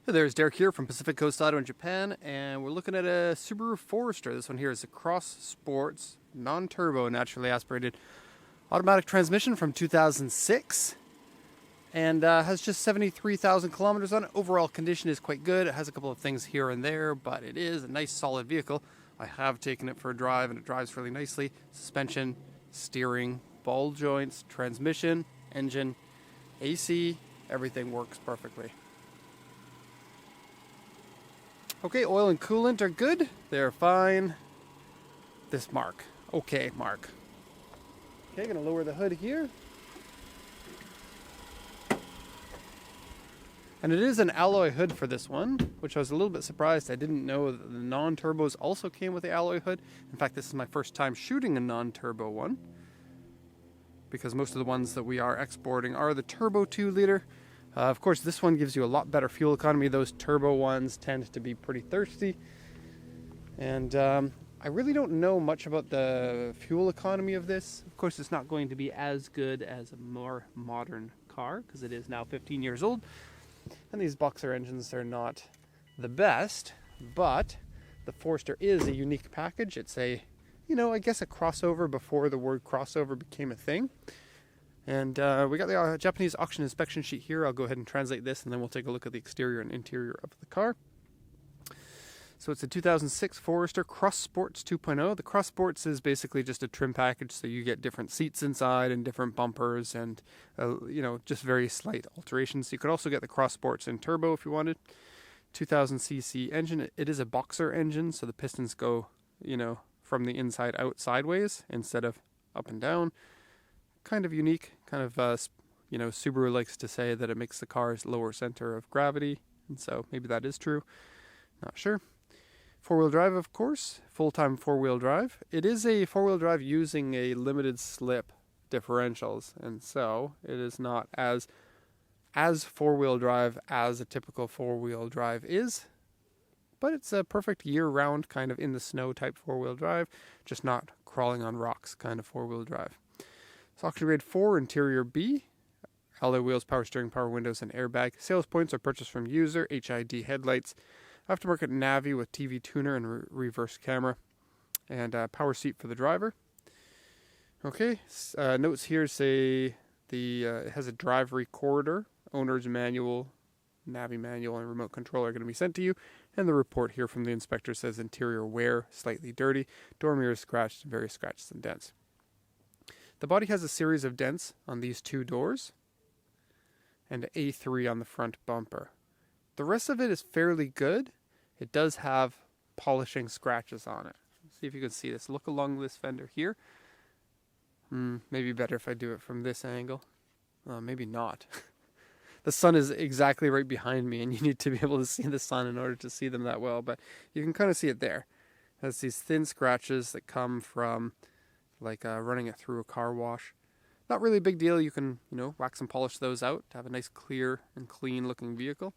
Hey there, it's Derek here from Pacific Coast Auto in Japan, and we're looking at a Subaru Forester. This one here is a Cross Sports, non-turbo, naturally aspirated automatic transmission from 2006, and has just 73,000 kilometers on it. Overall condition is quite good. It has a couple of things here and there, but it is a nice solid vehicle. I have taken it for a drive, and it drives really nicely. Suspension, steering, ball joints, transmission, engine, AC, everything works perfectly. Okay, oil and coolant are good. They're fine. This mark. Okay, mark. Okay, gonna lower the hood here. And it is an alloy hood for this one, which I was a little bit surprised. I didn't know that the non-turbos also came with the alloy hood. In fact, this is my first time shooting a non-turbo one, because most of the ones that we are exporting are the turbo 2-liter. Of course, this one gives you a lot better fuel economy. Those turbo ones tend to be pretty thirsty. And I really don't know much about the fuel economy of this. Of course, it's not going to be as good as a more modern car, because it is now 15 years old. And these boxer engines are not the best, but the Forester is a unique package. It's a, I guess a crossover before the word crossover became a thing. And we got the Japanese auction inspection sheet here. I'll go ahead and translate this, and then we'll take a look at the exterior and interior of the car. So it's a 2006 Forester Cross Sports 2.0. The Cross Sports is basically just a trim package, so you get different seats inside and different bumpers and, just very slight alterations. You could also get the Cross Sports in turbo if you wanted. 2000cc engine. It is a boxer engine, so the pistons go, from the inside out sideways instead of up and down. Kind of unique, Subaru likes to say that it makes the car's lower center of gravity, and so maybe that is true, not sure. Four-wheel drive, of course, full-time four-wheel drive. It is a four-wheel drive using a limited slip differentials, and so it is not as four-wheel drive as a typical four-wheel drive is, but it's a perfect year-round kind of in the snow type four-wheel drive, just not crawling on rocks kind of four-wheel drive. It's auction grade 4, interior B, alloy wheels, power steering, power windows, and airbag. Sales points are purchased from user, HID headlights, aftermarket Navi with TV tuner and reverse camera, and power seat for the driver. Okay, notes here say it has a drive recorder, owner's manual, Navi manual, and remote control are going to be sent to you. And the report here from the inspector says interior wear, slightly dirty, door mirrors scratched, various scratches and dents. The body has a series of dents on these two doors and A3 on the front bumper. The rest of it is fairly good. It does have polishing scratches on it. Let's see if you can see this. Look along this fender here. Maybe better if I do it from this angle. Maybe not. The sun is exactly right behind me, and you need to be able to see the sun in order to see them that well, but you can kind of see it there. It has these thin scratches that come from running it through a car wash. Not really a big deal. You can, wax and polish those out to have a nice clear and clean looking vehicle.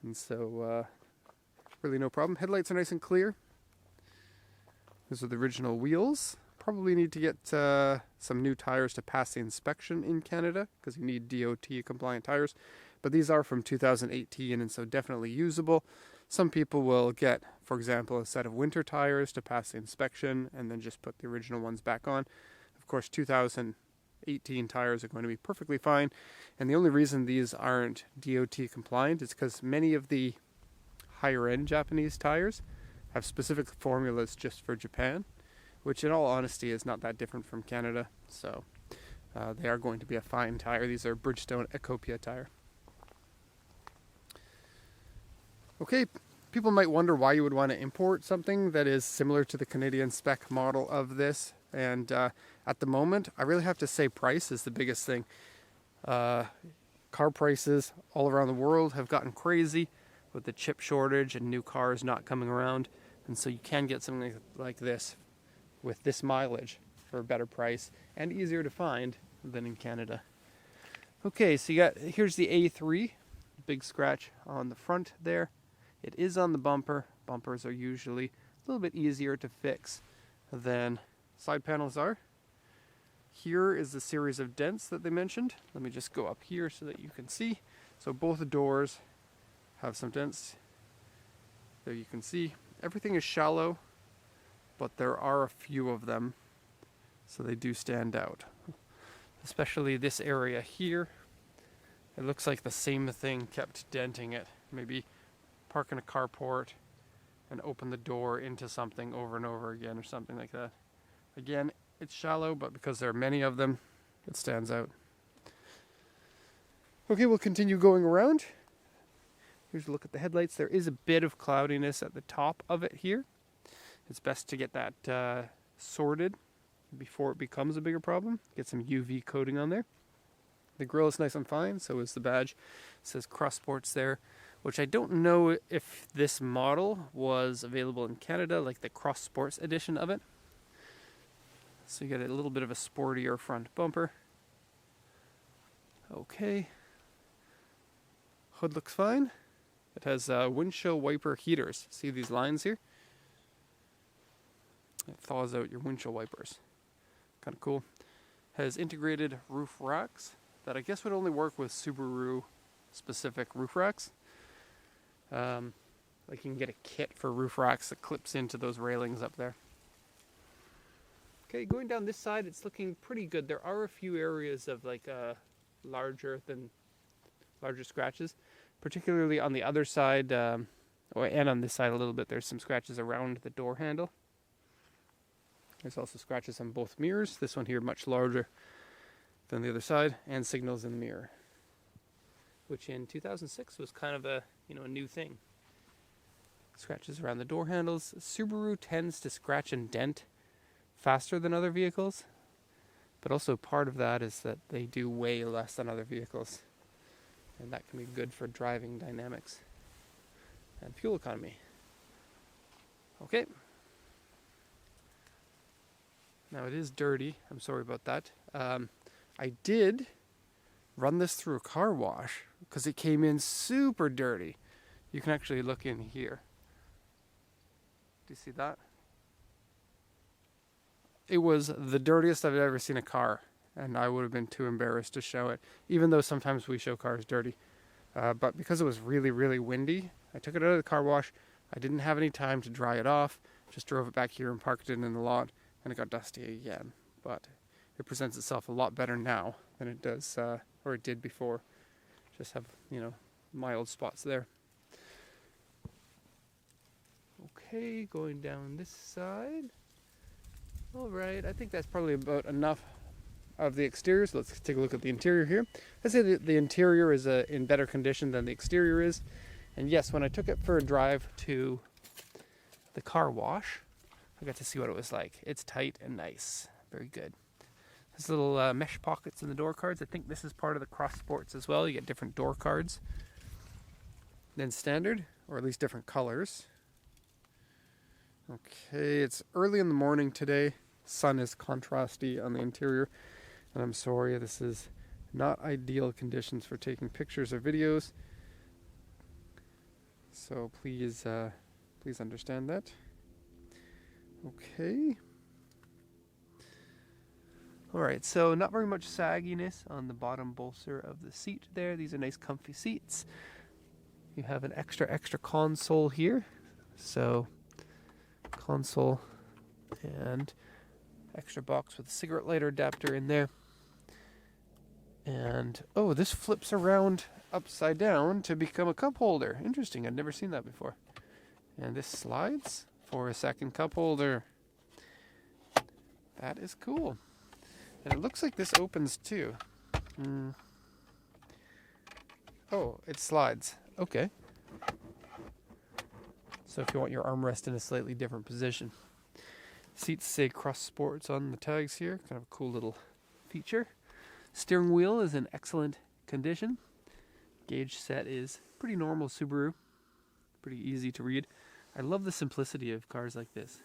And so, really no problem. Headlights are nice and clear. Those are the original wheels. Probably need to get some new tires to pass the inspection in Canada, because you need DOT compliant tires. But these are from 2018, and so definitely usable. Some people will get, for example, a set of winter tires to pass the inspection and then just put the original ones back on. Of course, 2018 tires are going to be perfectly fine. And the only reason these aren't DOT compliant is because many of the higher end Japanese tires have specific formulas just for Japan, which in all honesty is not that different from Canada. So they are going to be a fine tire. These are Bridgestone Ecopia tire. Okay, people might wonder why you would want to import something that is similar to the Canadian spec model of this. And at the moment, I really have to say price is the biggest thing. Car prices all around the world have gotten crazy with the chip shortage and new cars not coming around. And so you can get something like this with this mileage for a better price and easier to find than in Canada. Okay, so here's the A3, big scratch on the front there. It is on the bumper. Bumpers are usually a little bit easier to fix than side panels are. Here is the series of dents that they mentioned. Let me just go up here so that you can see. So both doors have some dents. There you can see everything is shallow, but there are a few of them, so they do stand out. Especially this area here. It looks like the same thing kept denting it. Maybe park in a carport and open the door into something over and over again or something like that. Again, it's shallow, but because there are many of them, it stands out. Okay, we'll continue going around. Here's a look at the headlights. There is a bit of cloudiness at the top of it here. It's best to get that sorted before it becomes a bigger problem. Get some UV coating on there. The grille is nice and fine, so is the badge. It says Cross Sports there, which I don't know if this model was available in Canada, like the Cross Sports edition of it. So you get a little bit of a sportier front bumper. Okay. Hood looks fine. It has windshield wiper heaters. See these lines here? It thaws out your windshield wipers. Kind of cool. Has integrated roof racks that I guess would only work with Subaru specific roof racks. Like you can get a kit for roof racks that clips into those railings up there. Okay, going down this side, it's looking pretty good. There are a few areas of like larger scratches, particularly on the other side, and on this side a little bit. There's some scratches around the door handle. There's also scratches on both mirrors. This one here much larger than the other side, and signals in the mirror, which in 2006 was kind of a new thing. Scratches around the door handles. Subaru tends to scratch and dent faster than other vehicles, but also part of that is that they do way less than other vehicles, and that can be good for driving dynamics and fuel economy. Okay. Now it is dirty. I'm sorry about that. I did run this through a car wash because it came in super dirty. You can actually look in here. Do you see that? It was the dirtiest I've ever seen a car, and I would have been too embarrassed to show it, even though sometimes we show cars dirty. But because it was really, really windy, I took it out of the car wash. I didn't have any time to dry it off. Just drove it back here and parked it in the lot, and it got dusty again. But it presents itself a lot better now than it does, or it did before. Just have, mild spots there. Okay, going down this side. All right, I think that's probably about enough of the exterior. So let's take a look at the interior here. I'd say the interior is in better condition than the exterior is. And yes, when I took it for a drive to the car wash, I got to see what it was like. It's tight and nice. Very good. There's little mesh pockets in the door cards. I think this is part of the Cross Sports as well. You get different door cards than standard, or at least different colors. Okay, it's early in the morning today. Sun is contrasty on the interior, and I'm sorry, this is not ideal conditions for taking pictures or videos. So please understand that. Okay. Alright, so not very much sagginess on the bottom bolster of the seat there. These are nice comfy seats. You have an extra console here. So console and extra box with a cigarette lighter adapter in there. And oh, this flips around upside down to become a cup holder. Interesting, I'd never seen that before. And this slides for a second cup holder. That is cool. And it looks like this opens too. Oh, it slides. Okay. So if you want your armrest in a slightly different position. Seats say Cross Sports on the tags here. Kind of a cool little feature. Steering wheel is in excellent condition. Gauge set is pretty normal Subaru. Pretty easy to read. I love the simplicity of cars like this.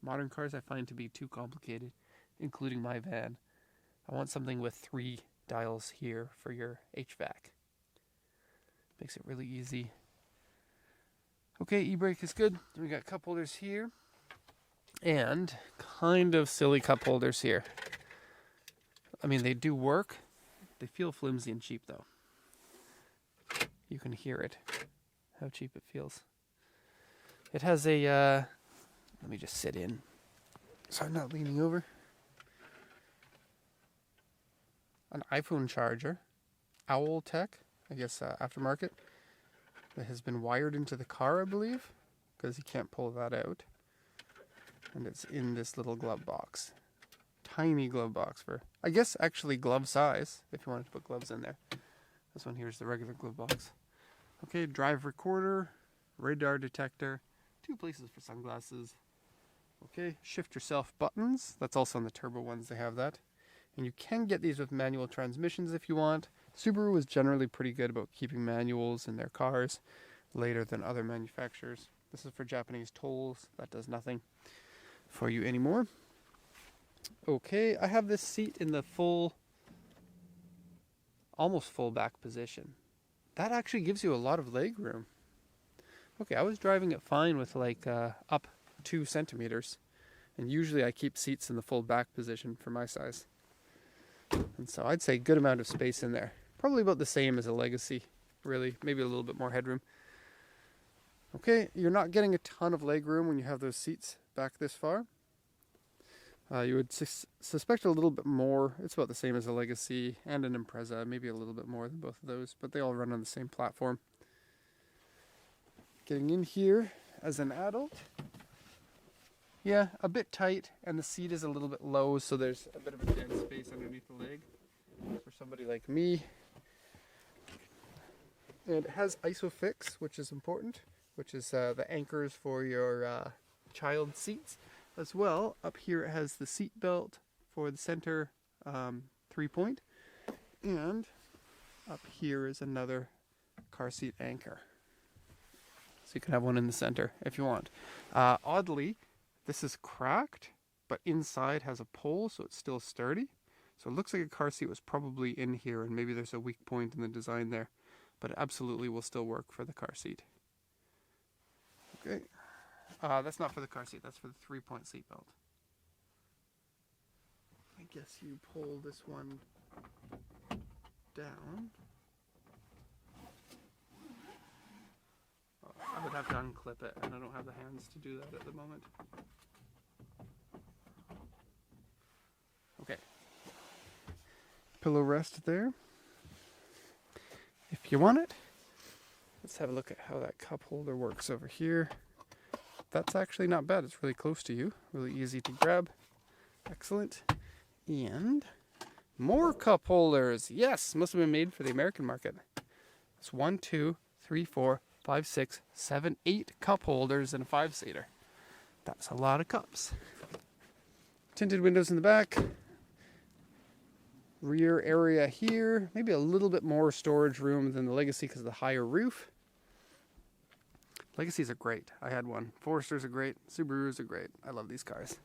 Modern cars I find to be too complicated, including my van. I want something with 3 dials here for your HVAC. Makes it really easy. Okay, e-brake is good. We got cup holders here. And kind of silly cup holders here. I mean, they do work. They feel flimsy and cheap though. You can hear it. how cheap it feels. It has a, let me just sit in so I'm not leaning over. An iPhone charger, Owl Tech, I guess aftermarket, that has been wired into the car, I believe, because you can't pull that out. And it's in this little glove box. Tiny glove box for, I guess, actually glove size, if you wanted to put gloves in there. This one here is the regular glove box. Okay, drive recorder, radar detector, 2 places for sunglasses. Okay, shift yourself buttons. That's also on the turbo ones, they have that. And you can get these with manual transmissions if you want. Subaru is generally pretty good about keeping manuals in their cars later than other manufacturers. This is for Japanese tolls. That does nothing for you anymore. Okay, I have this seat in the full, almost full back position. That actually gives you a lot of leg room. Okay, I was driving it fine with like up 2 centimeters. And usually I keep seats in the full back position for my size. And so I'd say good amount of space in there. Probably about the same as a Legacy, really. Maybe a little bit more headroom. Okay, you're not getting a ton of leg room when you have those seats back this far. You would suspect a little bit more. It's about the same as a Legacy and an Impreza, maybe a little bit more than both of those, but they all run on the same platform. Getting in here as an adult. Yeah, a bit tight, and the seat is a little bit low, so there's a bit of a dead space underneath the leg for somebody like me. It has ISOFIX, which is important, which is the anchors for your child seats. As well, up here it has the seat belt for the center 3-point, and up here is another car seat anchor. So you can have one in the center if you want. Oddly, this is cracked, but inside has a pole, so it's still sturdy. So it looks like a car seat was probably in here, and maybe there's a weak point in the design there. But it absolutely will still work for the car seat. Okay. That's not for the car seat, that's for the 3-point seat belt. I guess you pull this one down. I would have to unclip it, and I don't have the hands to do that at the moment. Okay. Pillow rest there. If you want it, let's have a look at how that cup holder works over here. That's actually not bad. It's really close to you. Really easy to grab. Excellent. And more cup holders. Yes, must have been made for the American market. It's 1, 2, 3, 4, 5, 6, 7, 8 cup holders in a 5-seater. That's a lot of cups. Tinted windows in the back. Rear area here. Maybe a little bit more storage room than the Legacy because of the higher roof. Legacies are great. I had one. Foresters are great. Subarus are great. I love these cars.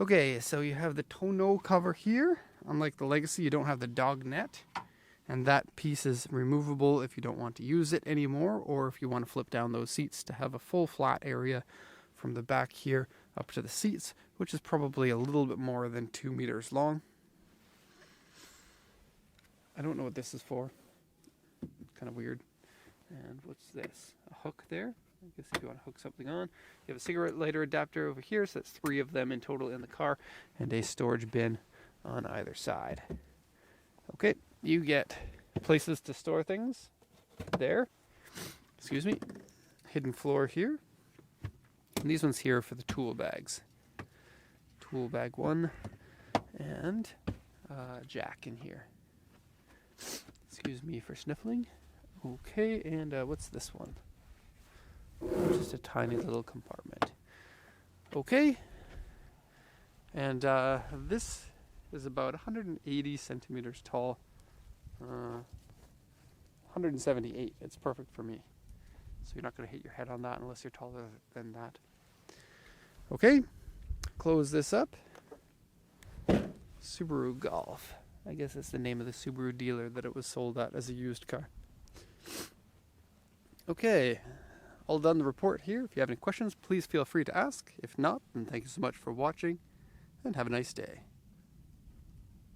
Okay, so you have the tonneau cover here. Unlike the Legacy, you don't have the dog net. And that piece is removable if you don't want to use it anymore, or if you want to flip down those seats to have a full flat area from the back here up to the seats, which is probably a little bit more than 2 meters long. I don't know what this is for. Kind of weird. And what's this? A hook there? I guess if you want to hook something on. You have a cigarette lighter adapter over here, so that's 3 of them in total in the car, and a storage bin on either side. Okay, you get places to store things there. Excuse me. Hidden floor here. And these ones here are for the tool bags. Tool bag 1 and jack in here. Excuse me for sniffling. Okay, and what's this one? Just a tiny little compartment. Okay, and this is about 180 centimeters tall. 178. It's perfect for me. So you're not going to hit your head on that unless you're taller than that. Okay, close this up. Subaru Golf. I guess that's the name of the Subaru dealer that it was sold at as a used car. Okay, all done the report here. If you have any questions, please feel free to ask. If not, then thank you so much for watching, and have a nice day.